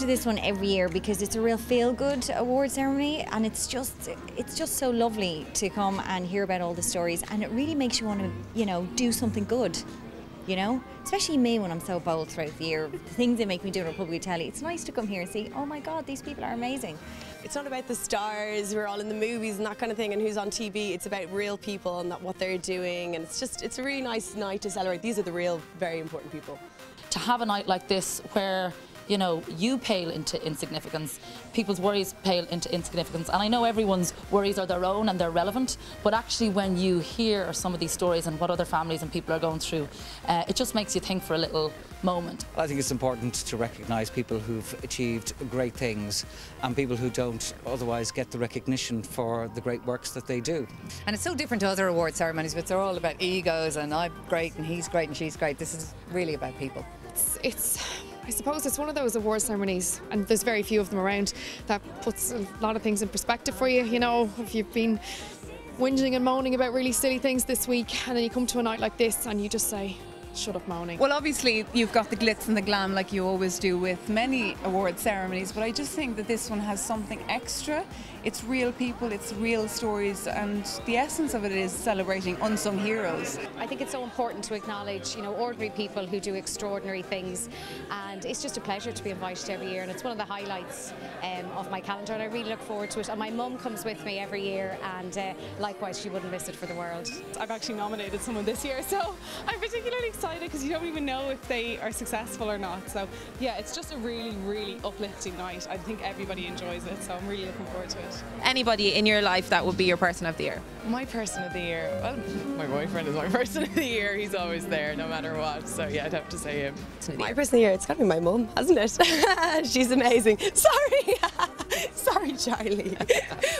to this one every year because it's a real feel-good award ceremony, and it's just so lovely to come and hear about all the stories, and it really makes you want to, you know, do something good. You know, especially me when I'm so bold throughout the year, the things they make me do on Republic Telly. It's nice to come here and see, oh my God, these people are amazing. It's not about the stars who are all in the movies and that kind of thing and who's on TV. It's about real people and what they're doing, and it's a really nice night to celebrate. These are the real, very important people. To have a night like this where, you know, you pale into insignificance, people's worries pale into insignificance, and I know everyone's worries are their own and they're relevant, but actually when you hear some of these stories and what other families and people are going through, it just makes you think for a little moment. I think it's important to recognise people who've achieved great things and people who don't otherwise get the recognition for the great works that they do. And it's so different to other award ceremonies, which are all about egos and I'm great and he's great and she's great. This is really about people. I suppose it's one of those award ceremonies, and there's very few of them around, that puts a lot of things in perspective for you. You know, if you've been whinging and moaning about really silly things this week and then you come to a night like this and you just say, shut up moaning. Well, obviously you've got the glitz and the glam like you always do with many award ceremonies, but I just think that this one has something extra. It's real people, it's real stories, and the essence of it is celebrating unsung heroes. I think it's so important to acknowledge, you know, ordinary people who do extraordinary things, and it's just a pleasure to be invited every year, and it's one of the highlights of my calendar, and I really look forward to it. And my mum comes with me every year, and likewise she wouldn't miss it for the world. I've actually nominated someone this year, so I'm particularly excited because you don't even know if they are successful or not. So yeah, it's just a really, really uplifting night. I think everybody enjoys it, so I'm really looking forward to it. Anybody in your life that would be your person of the year? My person of the year? Well, my boyfriend is my person of the year. He's always there no matter what, so yeah, I'd have to say him. My person of the year, it's got to be my mum, hasn't it? She's amazing. Sorry! Sorry, Charlie.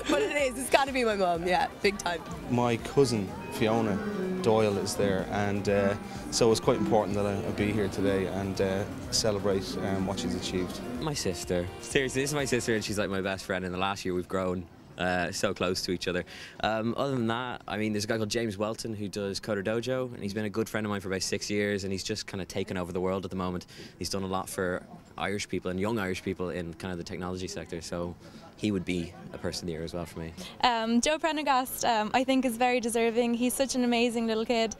But it is, it's got to be my mum, yeah, big time. My cousin, Fiona Doyle, is there, and so it's quite important that I be here today and celebrate what she's achieved. My sister. Seriously, this is my sister and she's like my best friend. In the last year we've grown so close to each other. Other than that, I mean, there's a guy called James Welton who does Coder Dojo, and he's been a good friend of mine for about 6 years, and he's just kind of taken over the world at the moment. He's done a lot for Irish people and young Irish people in kind of the technology sector, so he would be a person of the year as well for me. Joe Prendergast, I think, is very deserving. He's such an amazing little kid.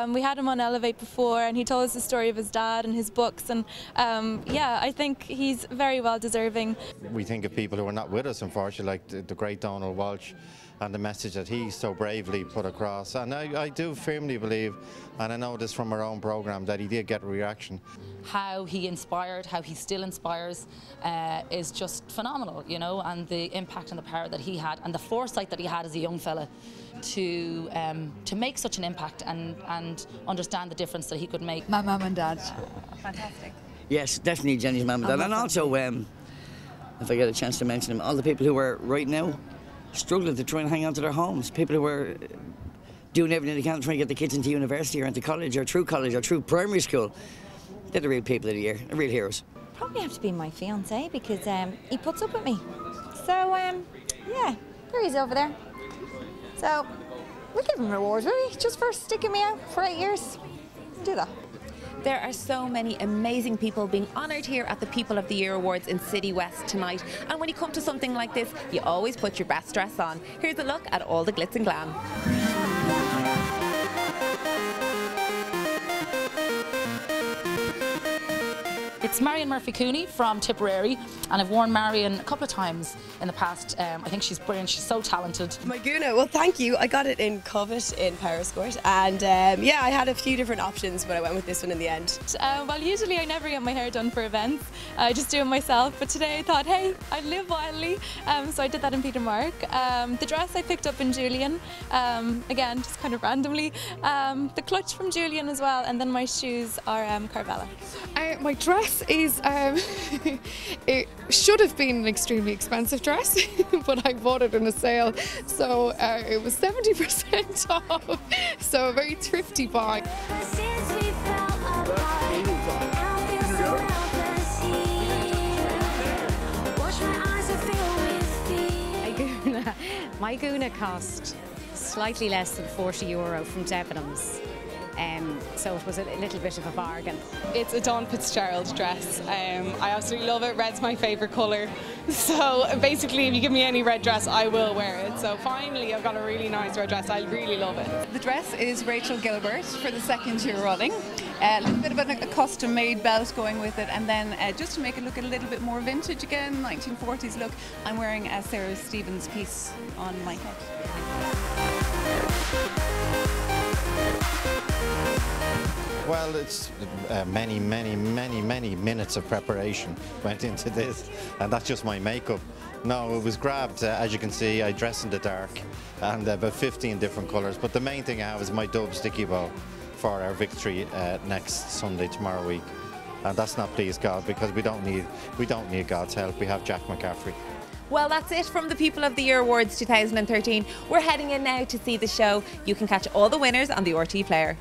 We had him on Elevate before, and he told us the story of his dad and his books, and yeah, I think he's very well deserving. We think of people who are not with us, unfortunately, like the great Donald Walsh, and the message that he so bravely put across. And I do firmly believe, and I know this from our own programme, that he did get a reaction. How he inspired, how he still inspires is just phenomenal, you know, and the impact and the power that he had and the foresight that he had as a young fella to make such an impact and understand the difference that he could make. My mum and dad. Fantastic. Yes, definitely Jenny's mum and dad. And also, if I get a chance to mention them, all the people who are right now struggling to try and hang on to their homes, people who are doing everything they can to try and get the kids into university or into college or through primary school. They're the real people of the year, the real heroes. Probably have to be my fiancé because he puts up with me. So yeah, there he is over there. So we'll give him rewards, will we? Just for sticking me out for 8 years. Do that. There are so many amazing people being honoured here at the People of the Year Awards in City West tonight. And when you come to something like this, you always put your best dress on. Here's a look at all the glitz and glam. It's Marion Murphy-Cooney from Tipperary, and I've worn Marion a couple of times in the past. I think she's brilliant, she's so talented. My Guna, well thank you. I got it in Covet in Powerscourt, and yeah, I had a few different options, but I went with this one in the end. Well, usually I never get my hair done for events, I just do it myself, but today I thought, hey, I live wildly, so I did that in Peter Mark. The dress I picked up in Julian, again, just kind of randomly. The clutch from Julian as well, and then my shoes are Carvela. My dress is, it should have been an extremely expensive dress, but I bought it in a sale, so it was 70% off, so a very thrifty buy. My Guna cost slightly less than €40 from Debenhams. So it was a little bit of a bargain. It's a Dawn Fitzgerald dress. I absolutely love it. Red's my favourite colour. So basically, if you give me any red dress, I will wear it. So finally, I've got a really nice red dress. I really love it. The dress is Rachel Gilbert for the second year running. A little bit of a custom-made belt going with it, and then just to make it look a little bit more vintage again, 1940s look, I'm wearing a Sarah Stevens piece on my head. Well, it's many minutes of preparation went into this, and that's just my makeup. No, it was grabbed, as you can see, I dress in the dark, and about 15 different colours, but the main thing I have is my Dove sticky bow for our victory next Sunday, tomorrow week. And that's not please God, because we don't need God's help. We have Jack McCaffrey. Well, that's it from the People of the Year Awards 2013. We're heading in now to see the show. You can catch all the winners on the RT Player.